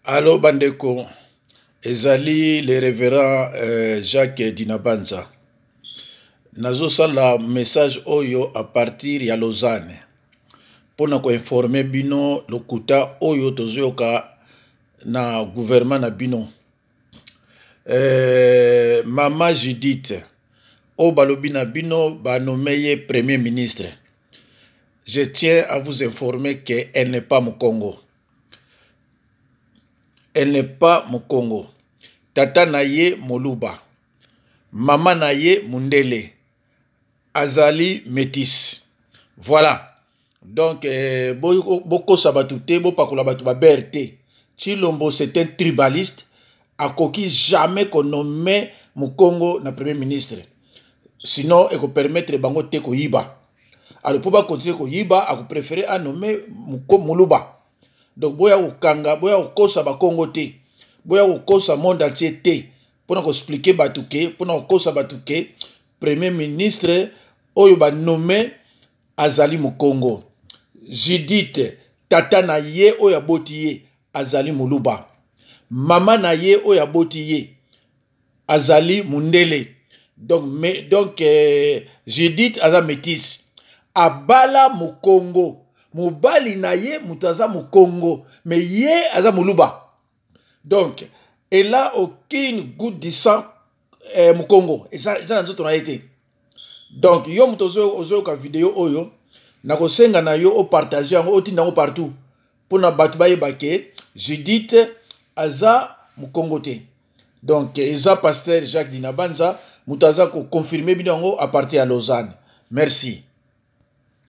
Allô Bandeko, ezali le révérend Jacques Dinabanza. Nazo sala message oyo à partir ya Lausanne. Pona ko informer bino lokuta oyo tozoyoka na gouvernement na bino. Mama Judith, o balobi na bino ba nommé premier ministre. Je tiens à vous informer qu'elle n'est pas mon Congo. Elle n'est pas mon Congo. Tata naye Moluba. Maman naye Mundele. Azali métis. Voilà. Donc, beaucoup sabatouté, beaucoup pakula batu ba BRT. Chilombo c'est un tribaliste. A koki jamais qu'on nomme mon Congo na premier ministre. Sinon, il peut permettre bango te ko yiba. Alors, pour pas continuer ko yiba, a préféré à nommer Moluba. Donc, boya okanga, boya okosa ba Congo te. Boya okosa monde entier te. Pour nous expliquer batuke, pour nous okosa batuke, premier ministre oyo ba nommé Azali Mukongo. Judith tata na ye oyo aboti ye Azali Muluba. Mama na ye oyo aboti ye Azali Mundele. Donc Judith aza métis. Abala Mukongo. Mobali na ye mutaza Mukongo. Mais ye aza Muluba. Donc, elle a aucune goutte de sang Mukongo. Et ça n'a pas été. Donc, yo mutozo ozo ka vidéo oyo. Na ko senga na yo o partager o tinda partout. Pour na batu ba yebake Judith aza Mukongo te. Donc, eza pasteur Jacques Dinabanza mutaza ko confirmer binango à partir à Lausanne. Merci.